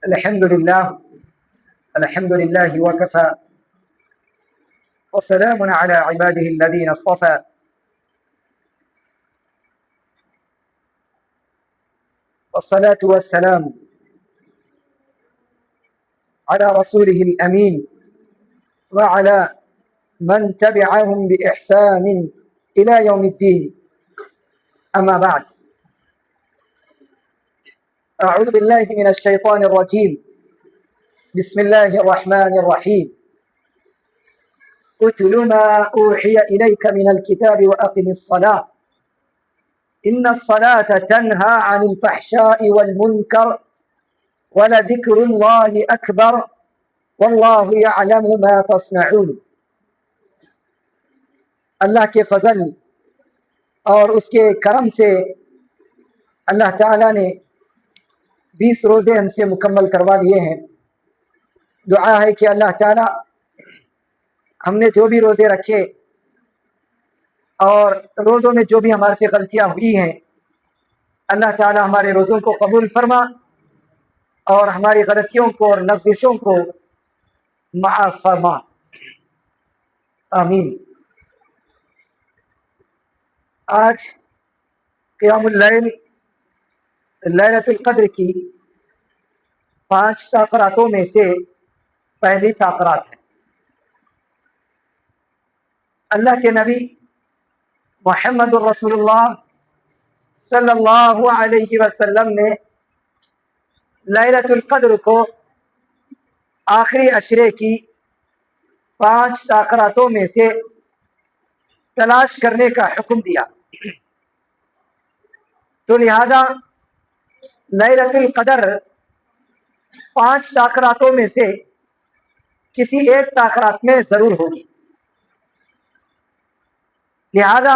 الحمد لله وكفى وسلام على عباده الذين اصطفى والصلاة والسلام على رسوله الأمين وعلى من تبعهم بإحسان إلى يوم الدين. أما بعد، أعوذ بالله من الشيطان الرجيم. بسم الله الرحمن الرحيم. اتل ما أوحي إليك من الكتاب وأقم الصلاة إن الصلاة تنهى عن الفحشاء والمنكر ولذكر الله أكبر والله يعلم ما تصنعون. اللہ کے فضل اور اس کے کرم سے اللہ تعالیٰ نے 20 روزے ہم سے مکمل کروا لیے ہیں. دعا ہے کہ اللہ تعالیٰ ہم نے جو بھی روزے رکھے اور روزوں میں جو بھی ہمارے سے غلطیاں ہوئی ہیں، اللہ تعالیٰ ہمارے روزوں کو قبول فرما اور ہماری غلطیوں کو اور لغزشوں کو معاف فرما. آمین. آج قیام اللیل لیلۃ القدر کی 5 تاخراتوں میں سے پہلی تاخرات ہے. اللہ کے نبی محمد الرسول اللہ صلی اللہ علیہ وسلم نے لیلۃ القدر کو آخری عشرے کی 5 تاخراتوں میں سے تلاش کرنے کا حکم دیا. تو لہذا لیلۃ القدر 5 تاخراتوں میں سے کسی ایک تاخرات میں ضرور ہوگی. لہذا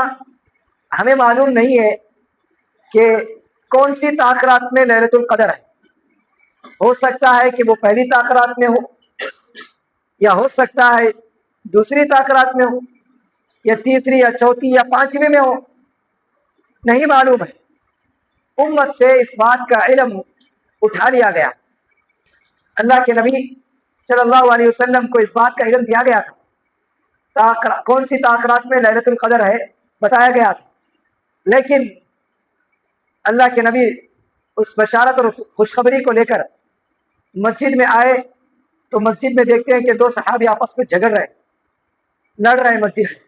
ہمیں معلوم نہیں ہے کہ کون سی تاخرات میں لیلۃ القدر ہے. ہو سکتا ہے کہ وہ پہلی تاخرات میں ہو، یا ہو سکتا ہے دوسری تاخرات میں ہو، یا تیسری یا چوتھی یا 5ویں میں ہو. نہیں معلوم ہے. امت سے اس بات کا علم اٹھا لیا گیا. اللہ کے نبی صلی اللہ علیہ وسلم کو اس بات کا علم دیا گیا تھا. کون سی تاخرات میں لیلۃ القدر ہے بتایا گیا تھا، لیکن اللہ کے نبی اس بشارت اور خوشخبری کو لے کر مسجد میں آئے تو مسجد میں دیکھتے ہیں کہ 2 صحابی آپس میں جھگڑ رہے، لڑ رہے ہیں مسجد میں.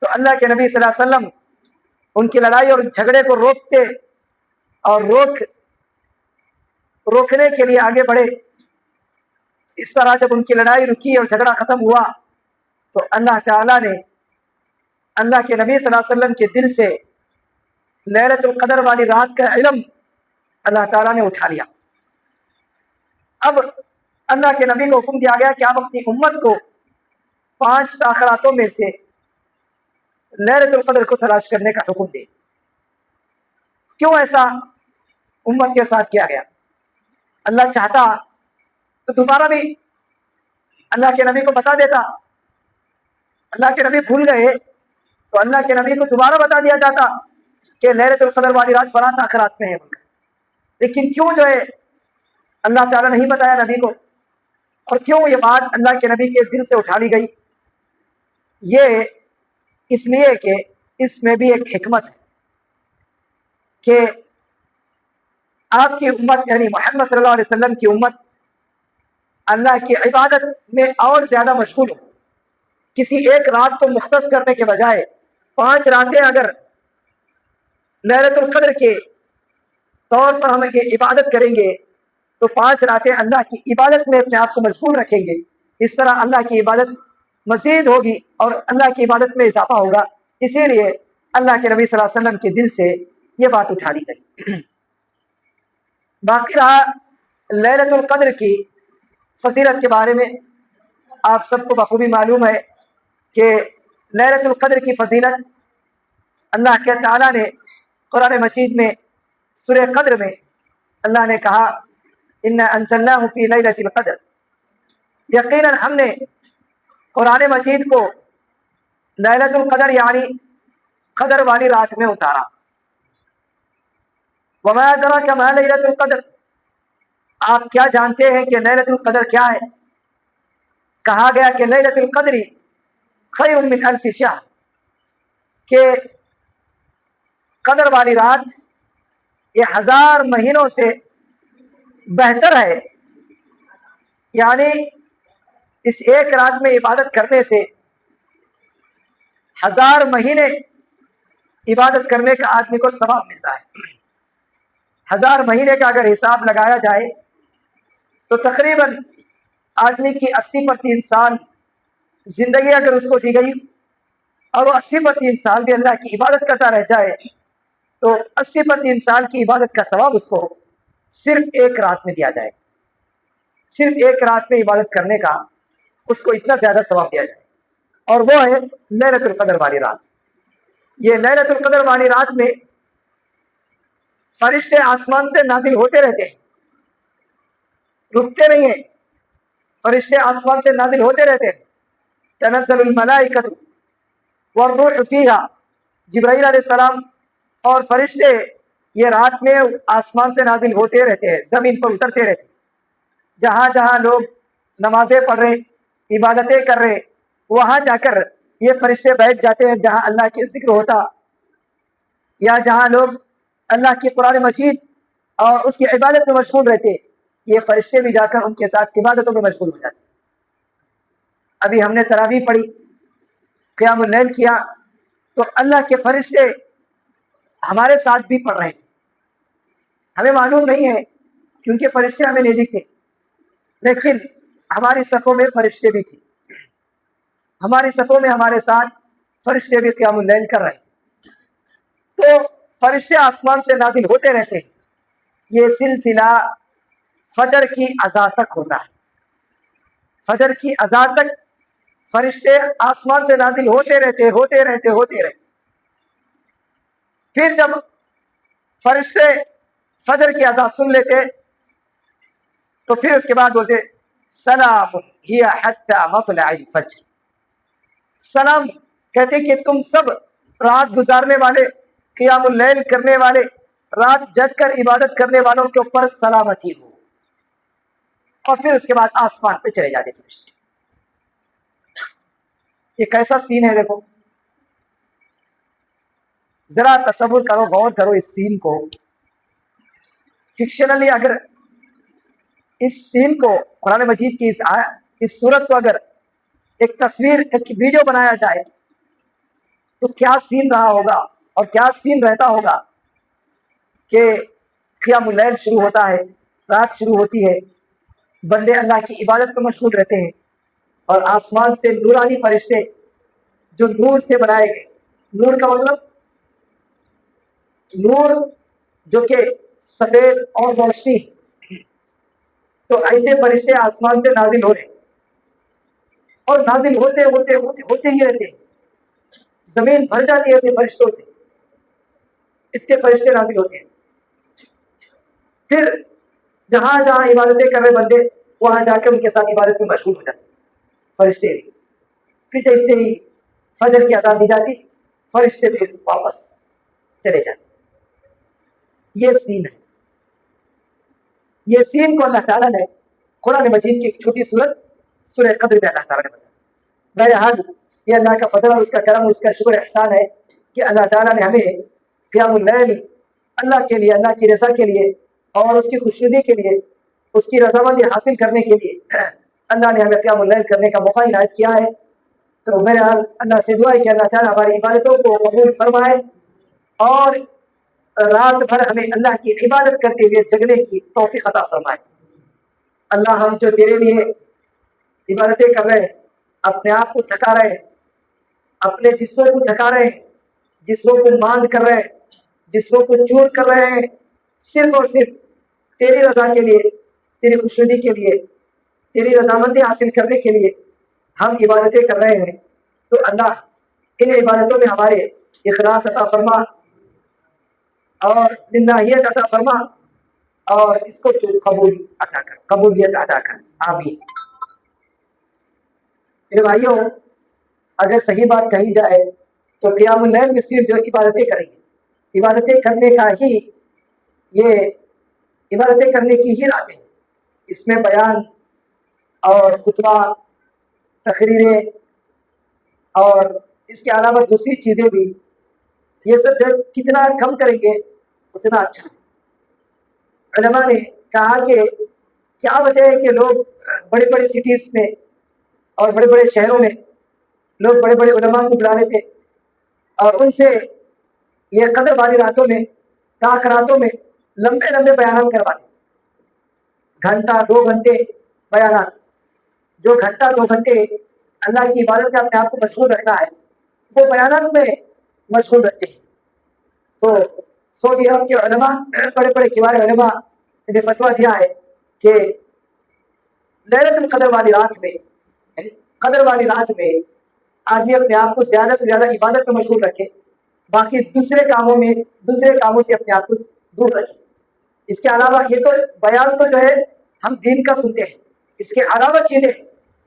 تو اللہ کے نبی صلی اللہ علیہ وسلم ان کی لڑائی اور جھگڑے کو روکتے اور روکنے کے لیے آگے بڑھے. اس طرح جب ان کی لڑائی رکی اور جھگڑا ختم ہوا تو اللہ تعالیٰ نے اللہ کے نبی صلی اللہ علیہ وسلم کے دل سے لیلۃ القدر والی رات کا علم اللہ تعالیٰ نے اٹھا لیا. اب اللہ کے نبی کو حکم دیا گیا کہ آپ اپنی امت کو 5 تاخراتوں میں سے لیلۃ القدر کو تلاش کرنے کا حکم دے. کیوں ایسا امت کے ساتھ کیا گیا؟ اللہ چاہتا تو دوبارہ بھی اللہ کے نبی کو بتا دیتا. اللہ کے نبی بھول گئے تو اللہ کے نبی کو دوبارہ بتا دیا جاتا کہ لیلۃ القدر والی رات فلاں تاخرات میں ہے. لیکن کیوں جو ہے اللہ تعالیٰ نہیں بتایا نبی کو، اور کیوں یہ بات اللہ کے نبی کے دل سے اٹھا لی گئی؟ یہ اس لیے کہ اس میں بھی ایک حکمت ہے کہ آپ کی امت یعنی محمد صلی اللہ علیہ وسلم کی امت اللہ کی عبادت میں اور زیادہ مشغول ہو. کسی ایک رات کو مختص کرنے کے بجائے 5 راتیں اگر لیلۃ القدر کے طور پر ہم عبادت کریں گے تو 5 راتیں اللہ کی عبادت میں اپنے آپ کو مشغول رکھیں گے. اس طرح اللہ کی عبادت مزید ہوگی اور اللہ کی عبادت میں اضافہ ہوگا. اسی لیے اللہ کے نبی صلی اللہ علیہ وسلم کے دل سے یہ بات اٹھا لی گئی. باقی رہا لیلۃ القدر کی فضیلت کے بارے میں آپ سب کو بخوبی معلوم ہے کہ لیلۃ القدر کی فضیلت اللہ کے تعالیٰ نے قرآن مجید میں سورہ قدر میں اللہ نے کہا اِنَّا أَنزَلْنَاهُ فِي لَيْلَةِ الْقَدْرِ. یقیناً ہم نے قرآن مجید کو لیلۃ القدر یعنی قدر والی رات میں اتارا. وَمَا أَدْرَاكَ مَا لَيْلَةُ الْقَدْرِ. آپ کیا جانتے ہیں کہ لیلۃ القدر کیا ہے؟ کہا گیا کہ لیلۃ القدر خیر من الف شہر، کہ قدر والی رات یہ 1000 مہینوں سے بہتر ہے. یعنی اس ایک رات میں عبادت کرنے سے 1000 مہینے عبادت کرنے کا آدمی کو ثواب ملتا ہے. 1000 مہینے کا اگر حساب لگایا جائے تو تقریباً آدمی کی 80/3 سال زندگی اگر اس کو دی گئی اور وہ 80/3 سال بھی اللہ کی عبادت کرتا رہ جائے تو 80/3 سال کی عبادت کا ثواب اس کو صرف ایک رات میں دیا جائے. صرف ایک رات میں عبادت کرنے کا اس کو اتنا زیادہ ثواب دیا جائے، اور وہ ہے لیلۃ القدر والی رات. یہ لیلۃ القدر والی رات میں فرشتے آسمان سے نازل ہوتے رہتے ہیں، رکتے نہیں ہیں. فرشتے آسمان سے نازل ہوتے رہتے ہیں. تنزل الملائکۃ والروح فیہا، جبرائیل علیہ السلام اور فرشتے یہ رات میں آسمان سے نازل ہوتے رہتے ہیں، زمین پر اترتے رہتے ہیں. جہاں جہاں لوگ نمازیں پڑھ رہے، عبادتیں کر رہے، وہاں جا کر یہ فرشتے بیٹھ جاتے ہیں جہاں اللہ کے ذکر ہوتا، یا جہاں لوگ اللہ کی قرآن مجید اور اس کی عبادت میں مشغول رہتے، یہ فرشتے بھی جا کر ان کے ساتھ عبادتوں میں مشغول ہو جاتے. ابھی ہم نے تراویح پڑھی، قیام اللیل کیا، تو اللہ کے فرشتے ہمارے ساتھ بھی پڑھ رہے ہیں. ہمیں معلوم نہیں ہے کیونکہ فرشتے ہمیں نہیں دکھتے، لیکن ہماری صفوں میں فرشتے بھی تھے. ہماری صفوں میں ہمارے ساتھ فرشتے بھی قیام اللیل کر رہے ہیں. تو فرشتے آسمان سے نازل ہوتے رہتے ہیں. یہ سلسلہ فجر کی اذان تک ہوتا ہے. فجر کی اذان تک فرشتے آسمان سے نازل ہوتے رہتے. پھر جب فرشتے فجر کی اذان سن لیتے تو پھر اس کے بعد بولتے سلام ہی حتی مطلع الفجر. سلام کہتے کہ تم سب رات گزارنے والے، قیام اللیل کرنے والے، رات جگ کر عبادت کرنے والوں کے اوپر سلامتی ہو. اور پھر اس کے بعد آسمان پہ چلے جاتے فرشتے. یہ کیسا سین ہے دیکھو، ذرا تصور کرو، غور کرو اس سین کو. فکشنلی اگر اس سین کو، قرآن مجید کی اس صورت کو اگر ایک تصویر، ایک ویڈیو بنایا جائے تو کیا سین رہا ہوگا اور کیا سین رہتا ہوگا کہ قیام اللیل شروع ہوتا ہے، رات شروع ہوتی ہے، بندے اللہ کی عبادت میں مشغول رہتے ہیں، اور آسمان سے نورانی فرشتے جو نور سے بنائے گئے، نور کا مطلب نور جو کہ سفید اور روشنی، تو ایسے فرشتے آسمان سے نازل ہو رہے اور نازل ہوتے ہی رہتے ہیں. زمین بھر جاتی ہے ایسے فرشتوں سے، اتنے فرشتے نازل ہوتے ہیں. پھر جہاں جہاں عبادتیں کر رہے بندے وہاں جا کے ان کے ساتھ عبادت میں مشغول ہو جاتے فرشتے بھی. پھر جیسے ہی فجر کی اذان دی جاتی فرشتے پھر واپس چلے جاتے. یہ سین ہے. یہ سین کو اللہ تعالیٰ نے قرآن مجید کی ایک چھوٹی سورت سورہ قدر میں اللہ تعالیٰ نے بتایا. بہرحال یہ اللہ کا فضل اور اس کا کرم اور اس کا شکر احسان ہے کہ اللہ تعالیٰ نے ہمیں قیام اللیل اللہ کے لیے، اللہ کی رضا کے لیے اور اس کی خوشنودی کے لیے، اس کی رضامندی حاصل کرنے کے لیے اللہ نے ہمیں قیام اللیل کرنے کا موقع عنایت کیا ہے. تو بہرحال اللہ سے دعا ہے کہ اللہ تعالیٰ ہماری عبادتوں کو قبول فرمائے اور رات بھر ہمیں اللہ کی عبادت کرتے ہوئے جگنے کی توفیق عطا فرمائے. اللہ ہم جو تیرے لیے عبادتیں کر رہے ہیں، اپنے آپ کو تھکا رہے ہیں، اپنے جسموں کو تھکا رہے ہیں، جسموں کو باندھ کر رہے ہیں، جسموں کو چور کر رہے ہیں، صرف اور صرف تیری رضا کے لیے، تیری خوشنودی کے لیے، تیری رضامندی حاصل کرنے کے لیے ہم عبادتیں کر رہے ہیں. تو اللہ ان عبادتوں میں ہمارے اخلاص عطا فرما اور للہیت عطا فرما اور اس کو تو قبولیت عطا کر. آمین. میرے بھائیوں، اگر صحیح بات کہی جائے تو قیام اللیل میں صرف جو عبادتیں کریں گے، عبادتیں کرنے کا ہی، یہ عبادتیں کرنے کی ہی راتیں. اس میں بیان اور خطبہ، تقریریں اور اس کے علاوہ دوسری چیزیں بھی، یہ سب جو کتنا کم کریں گے اتنا اچھا ہے۔ علماء نے کہا کہ کیا وجہ ہے کہ لوگ بڑے بڑے سٹیز میں اور بڑے بڑے شہروں میں لوگ بڑے بڑے علماء کو بلا لیتے اور ان سے یہ قدر والی راتوں میں، تاک راتوں میں لمبے لمبے بیانات کرواتے، گھنٹہ 2 گھنٹے بیانات۔ جو گھنٹہ 2 گھنٹے اللہ کی عبادت میں اپنے آپ کو مشغول رکھنا ہے وہ بیانات میں مشغول رکھتے ہیں۔ تو سعودی عرب کے علماء، بڑے بڑے کبار علماء نے فتویٰ دیا ہے کہ لیلۃ القدر والی رات میں، قدر والی رات میں آدمی اپنے آپ کو زیادہ سے زیادہ عبادت میں مشغول رکھے، باقی دوسرے کاموں سے اپنے آپ کو دور رکھے۔ اس کے علاوہ یہ تو بیان تو جو ہے ہم دین کا سنتے ہیں، اس کے علاوہ چیزیں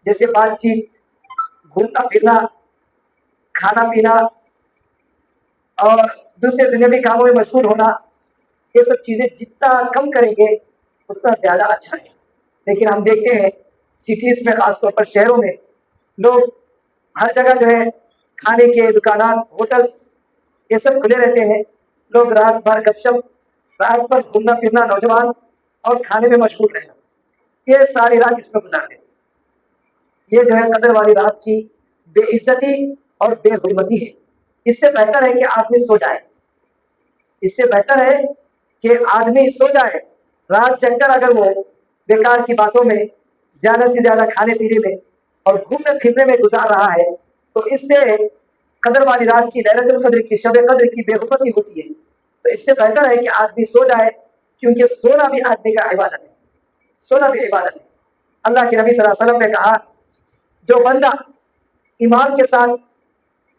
جیسے بات چیت، گھومنا پھرنا، کھانا پینا اور دوسرے دنیاوی کاموں میں مشغول ہونا، یہ سب چیزیں جتنا کم کریں گے اتنا زیادہ اچھا ہے۔ لیکن ہم دیکھتے ہیں سٹیز میں، خاص طور پر شہروں میں، لوگ ہر جگہ جو ہے کھانے کے دکانات، ہوٹلس یہ سب کھلے رہتے ہیں، لوگ رات بھر گپ شپ، رات بھر گھومنا پھرنا، نوجوان اور کھانے میں مشغول رہنا، یہ ساری رات اس میں گزار دیتے۔ یہ جو ہے قدر والی رات کی بے عزتی اور بے حرمتی ہے۔ اس سے بہتر ہے کہ آدمی سو جائے، اس سے بہتر ہے کہ آدمی سو جائے۔ رات جگ کر اگر وہ بیکار کی باتوں میں، زیادہ سے زیادہ کھانے پینے میں اور گھومنے پھرنے میں گزار رہا ہے تو اس سے قدر والی رات کی، لیلۃ القدر کی، شب قدر کی بے حرمتی ہوتی ہے۔ تو اس سے بہتر ہے کہ آدمی سو جائے، کیونکہ سونا بھی آدمی کا عبادت ہے، سونا بھی عبادت ہے۔ اللہ کے نبی صلی اللہ علیہ وسلم نے کہا جو بندہ امام کے ساتھ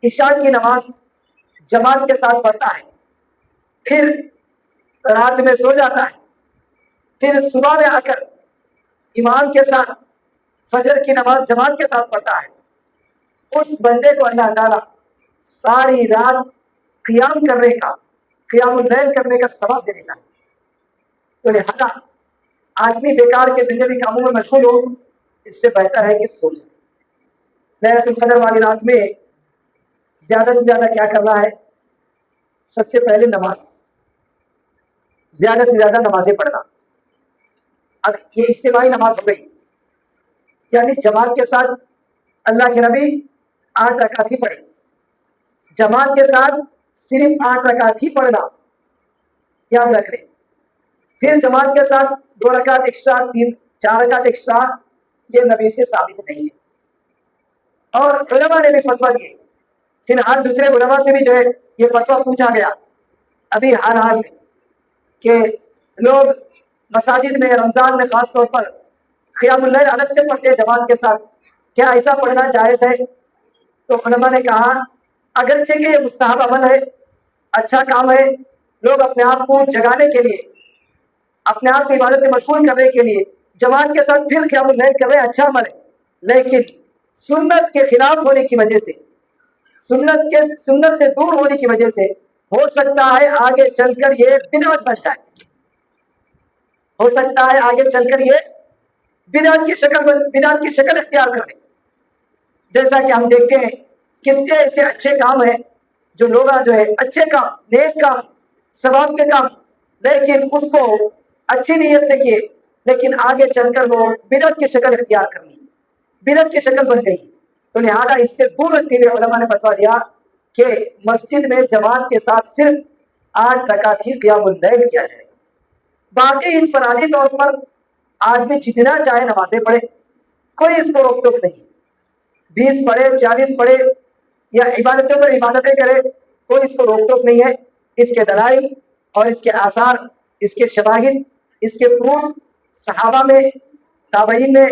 عشاء کی نماز جماعت کے ساتھ پڑھتا ہے، پھر رات میں سو جاتا ہے، پھر صبح میں آ کر امام کے ساتھ فجر کی نماز جماعت کے ساتھ پڑھتا ہے، اس بندے کو اللہ تعالیٰ ساری رات قیام کرنے کا، قیام اللیل کرنے کا ثواب دے دیتا ہے۔ تو لہذا آدمی بیکار کے دنیاوی کاموں میں مشغول ہو، اس سے بہتر ہے کہ سو جائے۔ لیلۃ القدر والی رات میں زیادہ سے زیادہ کیا کرنا ہے؟ سب سے پہلے نماز، زیادہ سے زیادہ نمازیں پڑھنا۔ اب یہ اجتماعی نماز ہو گئی، یعنی جماعت کے ساتھ اللہ کے نبی 8 رکعت ہی پڑھے، جماعت کے ساتھ صرف 8 رکعت ہی پڑھنا، یاد رکھ لیں۔ پھر جماعت کے ساتھ 2 رکعت ایکسٹرا، 4 رکعت ایکسٹرا، یہ نبی سے ثابت نہیں ہے۔ اور علماء نے بھی فتویٰ دیے، فی الحال دوسرے علماء سے بھی جو ہے یہ فتویٰ پوچھا گیا ابھی حال میں کہ لوگ مساجد میں رمضان میں خاص طور پر قیام اللیل الگ سے پڑھتے ہیں جماعت کے ساتھ، کیا ایسا پڑھنا جائز ہے؟ تو علماء نے کہا اگرچہ کہ یہ مستحب عمل ہے، اچھا کام ہے، لوگ اپنے آپ کو جگانے کے لیے، اپنے آپ کو عبادت میں مشغول کرنے کے لیے جماعت کے ساتھ پھر قیام اللیل کر رہے ہیں، اچھا عمل ہے، لیکن سنت کے خلاف ہونے کی وجہ سے، سنت سے دور ہونے کی وجہ سے ہو سکتا ہے آگے چل کر یہ بدعت بن جائے، ہو سکتا ہے آگے چل کر یہ بدعت کی شکل اختیار کر لے۔ جیسا کہ ہم دیکھتے ہیں کتنے ایسے اچھے کام ہیں جو لوگ جو ہے اچھے کام، نیک کام، ثواب کے کام، لیکن اس کو اچھی نیت سے کیے، لیکن آگے چل کر وہ بدعت کی شکل اختیار کر لی، بدعت کی شکل بن گئی۔ تو لہذا اس سے دور رکھتے ہوئے علماء نے فتویٰ دیا کہ مسجد میں جماعت کے ساتھ صرف 8 رکعت ہی قیام اللیل کیا جائے، باقی انفرادی طور پر آدمی جتنا چاہے نمازیں پڑھے، کوئی اس کو روک ٹوک نہیں، 20 پڑھے، 40 پڑھے یا عبادتوں پر عبادتیں کرے، کوئی اس کو روک ٹوک نہیں ہے۔ اس کے دلائل اور اس کے آثار، اس کے شواہد، اس کے پروف صحابہ میں، تابعین میں،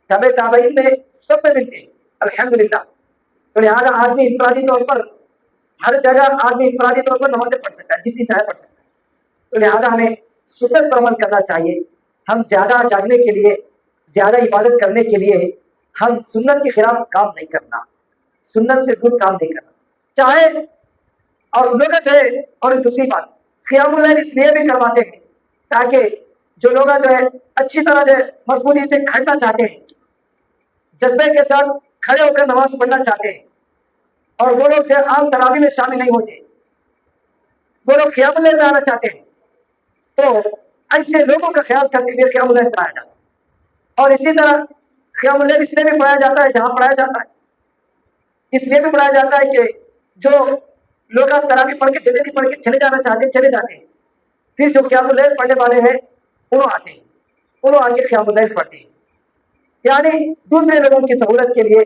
تبع تابعین میں، سب میں ملتے ہیں الحمدللہ۔ تو لہٰذا آدمی انفرادی طور پر ہر جگہ آدمی انفرادی طور پر نمازیں پڑھ سکتا ہے، جتنی چاہے پڑھ سکتا ہے۔ تو لہٰذا ہمیں سنت پر عمل کرنا چاہیے۔ ہم زیادہ جاگنے کے لیے، زیادہ عبادت کرنے کے لیے ہم سنت کے خلاف کام نہیں کرنا، سنت سے دور کام نہیں کرنا چاہے۔ اور لوگ چاہے، اور دوسری بات، قیام اللیل اس لیے بھی کرواتے ہیں تاکہ جو لوگ جو ہے اچھی طرح جو ہے مضبوطی سے کھڑنا چاہتے ہیں، جذبے کے ساتھ کھڑے ہو کر نماز پڑھنا چاہتے ہیں، اور وہ لوگ جو ہے عام تراویح میں شامل نہیں ہوتے، وہ لوگ قیام اللیل میں آنا چاہتے ہیں، تو ایسے لوگوں کا خیال کرتے ہوئے قیام اللیل پڑھایا جاتا ہے۔ اور اسی طرح قیام اللیل اس لیے بھی پڑھایا جاتا ہے جہاں پڑھایا جاتا ہے، اس لیے بھی پڑھایا جاتا ہے کہ جو لوگ تراویح پڑھ کے چلے جانا چاہتے ہیں چلے جاتے ہیں، پھر جو قیام اللیل پڑھنے والے ہیں انہوں آتے ہیں، انہوں آ کے قیام اللیل پڑھتے ہیں، یعنی دوسرے لوگوں کی سہولت کے لیے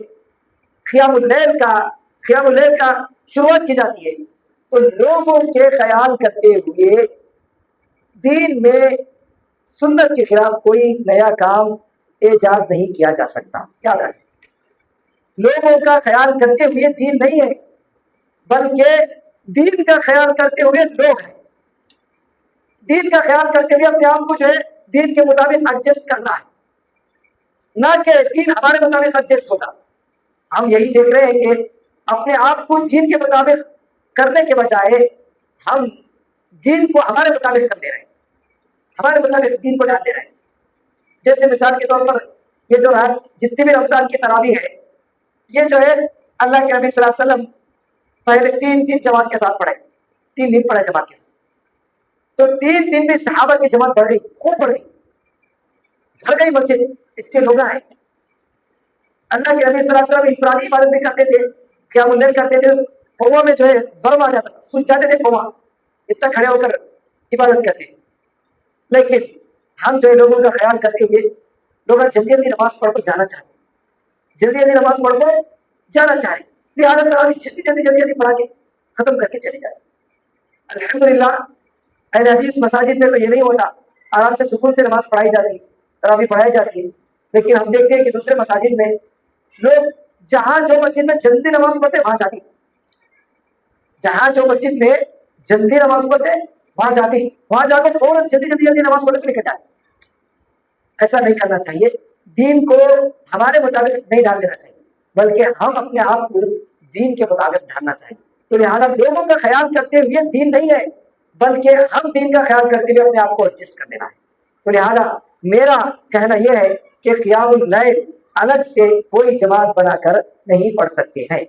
قیام اللیل کا شروعات کی جاتی ہے۔ تو لوگوں کے خیال کرتے ہوئے دین میں سنت کے خلاف کوئی نیا کام ایجاد نہیں کیا جا سکتا، یاد رکھیں۔ لوگوں کا خیال کرتے ہوئے دین نہیں ہے، بلکہ دین کا خیال کرتے ہوئے لوگ ہیں۔ دین کا خیال کرتے ہوئے اپنے آپ کو جو ہے دین کے مطابق ایڈجسٹ کرنا ہے، نہ کہ دین ہمارے مطابق ایڈجسٹ ہوگا۔ ہم یہی دیکھ رہے ہیں کہ اپنے آپ کو دین کے مطابق کرنے کے بجائے ہم دین کو ہمارے مطابق کر دے رہے ہیں، ہمارے مطابق دین کو ڈال دے رہے ہیں۔ جیسے مثال کے طور پر یہ جو رات جتنی بھی رمضان کی تراویح ہے، یہ جو ہے اللہ کے نبی صلی اللہ علیہ وسلم پہلے 3 دن جماعت کے ساتھ پڑھے، 3 دن پڑھے جماعت کے ساتھ، تو 3 دن میں صحابہ کی جماعت بڑھ گئی، خوب بڑھ گئی، بھر گئی مسجد، اتنے لوگ آئے۔ اللہ کے نبی صلی اللہ علیہ وسلم انفرادی عبادت بھی کرتے تھے، قیام اللیل کرتے تھے، پوا میں جو ہے ضرب آ جاتا، سن جاتے تھے پوا، اتنا کھڑے ہو کر عبادت کرتے تھے۔ لیکن ہم جو ہے لوگوں کا خیال کرتے ہوئے لوگ جلدی جلدی نماز پڑھ کر جانا چاہتے، جلدی جلدی نماز پڑھ کر جانا چاہے، لہٰذا جلدی پڑھا کے ختم کر کے چلے جائے۔ الحمدللہ اہل حدیث مساجد میں تو یہ نہیں ہوتا، آرام سے سکون سے نماز پڑھائی جاتی، تراویح پڑھائی جاتی ہے۔ لیکن ہم دیکھتے ہیں کہ دوسرے مساجد میں لوگ جہاں جو مسجد میں جلدی نماز پڑھتے وہاں جاتی، جہاں جو مسجد میں جلدی نماز پڑھتے وہاں جاتی، وہاں جا کر فوراً جلدی نماز پڑھ کے نکل جاتی۔ ایسا نہیں کرنا چاہیے، دین کو ہمارے مطابق نہیں ڈال دینا چاہیے، بلکہ ہم اپنے آپ کو دین کے مطابق ڈھالنا چاہیے۔ تو لہٰذا لوگوں کا خیال کرتے ہوئے دین نہیں ہے، بلکہ ہم دین کا خیال کرتے ہوئے اپنے آپ کو ایڈجسٹ کر لینا ہے۔ تو لہٰذا میرا کہنا یہ ہے کہ قیام اللیل الگ سے کوئی جماعت بنا کر نہیں پڑھ سکتے ہیں۔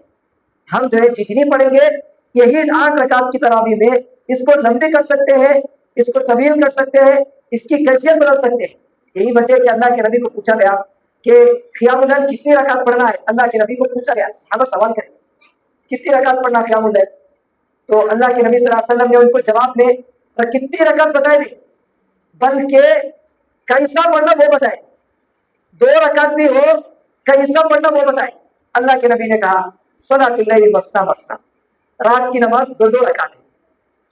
ہم جو ہے جتنی پڑھیں گے یہی 8 رکعت کی تراویح میں اس کو لمبی کر سکتے ہیں، اس کو طویل کر سکتے ہیں، اس کی کیفیت بدل سکتے ہیں۔ یہی وجہ ہے کہ اللہ کے نبی کو پوچھا گیا کہ قیام اللیل کتنی رکعت پڑھنا ہے، اللہ کے نبی کو پوچھا گیا، صحابہ سوال کریں کتنی رکعت پڑھنا قیام اللیل، تو اللہ کے نبی صلی اللہ علیہ وسلم نے ان کو جواب میں کتنی رکعت بتائے نہیں، بلکہ کیسا پڑھنا وہ بتائے، 2 رکعت بھی ہو کیسا پڑھنا وہ بتائے۔ اللہ کے نبی نے کہا صلاۃ اللیل مثنی مثنی، رات کی نماز 2 رکعت ہے۔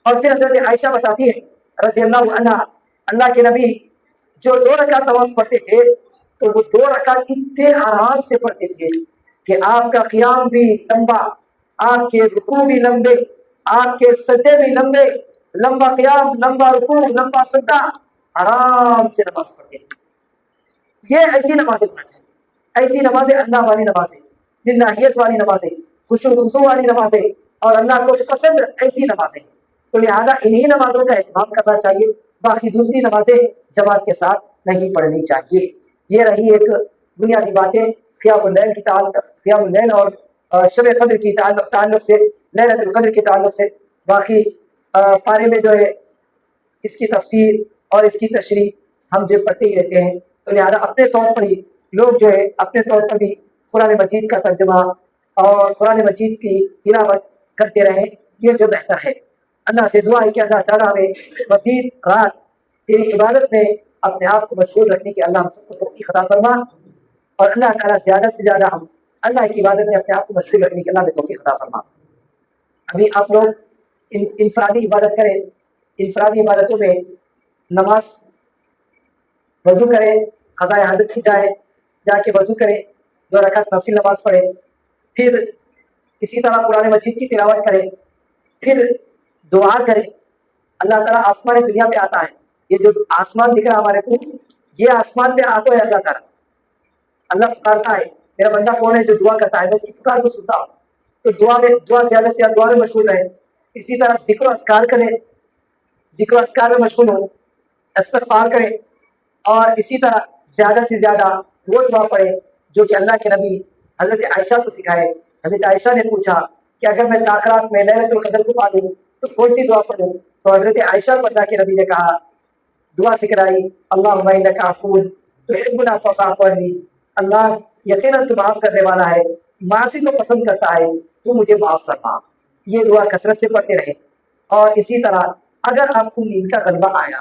اور پھر حضرت عائشہ بتاتی ہے رضی اللہ عنہا، اللہ کے نبی جو 2 رکعت نماز پڑھتے تھے تو وہ 2 رکعت اتنے آرام سے پڑھتے تھے کہ آپ کا قیام بھی لمبا، آپ کے رکوع بھی لمبے، آپ کے سجدے بھی لمبے، لمبا قیام، لمبا رکوع، لمبا سجدہ، آرام سے نماز پڑھتے تھے۔ یہ ایسی نمازیں ہونا چاہیے، ایسی نمازیں اللہ والی نمازیں، للہیت والی نمازیں، خشوع و خضوع والی نمازیں، اور اللہ کو پسند ایسی نمازیں۔ تو لہذا انہی نمازوں کا اہتمام کرنا چاہیے، باقی دوسری نمازیں جماعت کے ساتھ نہیں پڑھنی چاہیے۔ یہ رہی ایک بنیادی باتیں قیام اللیل اور شب قدر کی تعلق سے، لیلۃ القدر کے تعلق سے۔ باقی پارے میں جو ہے اس کی تفسیر اور اس کی تشریح ہم جو پڑھتے ہی رہتے ہیں، تو لہذا اپنے طور پر ہی لوگ جو ہے اپنے طور پر بھی قرآن مجید کا ترجمہ اور قرآن مجید کی تلاوت کرتے رہیں، یہ جو بہتر ہے۔ اللہ سے دعا ہے کہ اللہ تعالیٰ ہمیں مزید رات تیری عبادت میں اپنے آپ کو مشغول رکھنے کی اللہ ہم سب کو توفیق عطا فرما، اور اللہ تعالیٰ زیادہ سے زیادہ ہم اللہ کی عبادت میں اپنے آپ کو مشغول رکھنے کی اللہ میں توفیق عطا فرما۔ ابھی آپ لوگ انفرادی عبادت کریں، انفرادی عبادتوں میں نماز، وضو کریں، قضائے حاجت کی جا کے وضو کریں، 2 رکعت نفل نماز پڑھیں، پھر اسی طرح قرآن مجید کی تلاوت کریں، پھر دعا کریں۔ اللہ تعالیٰ آسمان دنیا پہ آتا ہے، یہ جو آسمان دکھ رہا ہمارے کو، یہ آسمان پہ آتا ہے اللہ تعالیٰ، اللہ پکارتا ہے میرا بندہ کون ہے جو دعا کرتا ہے، میں اس کی پکار کو سنتا ہوں۔ تو دعا زیادہ سے زیادہ دعا میں مشغول رہیں، اسی طرح ذکر و اذکار کریں، ذکر و اذکار میں مشغول ہوں، استغفار کریں، اور اسی طرح زیادہ سے زیادہ وہ دعا پڑھے جو کہ اللہ کے نبی حضرت عائشہ کو سکھائے. حضرت عائشہ نے پوچھا کہ اگر میں تاخرات میں لیلۃ القدر کو پا لوں تو کون سی دعا پڑھوں؟ تو حضرت عائشہ کو اللہ کے نبی نے کہا، دعا سکھلائی، اللہم انک عفو تحب العفو فاعف عنی، اللہ یقیناً تو معاف کرنے والا ہے، معافی کو پسند کرتا ہے، تو مجھے معاف فرما. یہ دعا کثرت سے پڑھتے رہے. اور اسی طرح اگر آپ کو نیند کا غلبہ آیا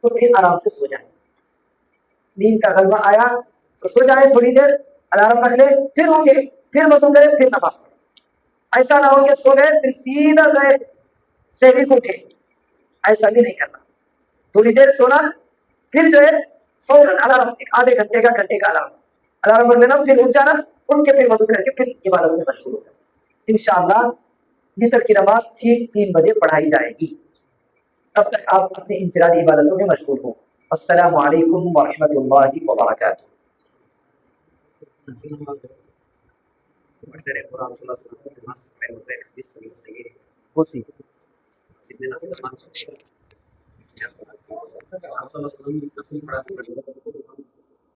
تو پھر آرام سے سو جائیں. نیند کا غلبہ آیا تو سو جائے، تھوڑی دیر الارم رکھ لے، پھر اٹھے، پھر وضو کرے، پھر نماز پڑھے. ایسا نہ ہو کہ سو گئے پھر سیدھا گئے سحری کو اٹھے، ایسا بھی نہیں کرنا. تھوڑی دیر سونا، پھر جو ہے فوراً الارم، آدھے گھنٹے کا الارم رکھ لینا، پھر اٹھ جانا، اٹھ کے پھر وضو کر کے پھر عبادت میں مشغول ہو جانا. انشاءاللہ وتر کی نماز ٹھیک 3 بجے پڑھائی جائے گی. تب تک آپ اپنی انفرادی عبادتوں میں مشغول ہوں. السلام علیکم ورحمۃ اللہ وبرکاتہ.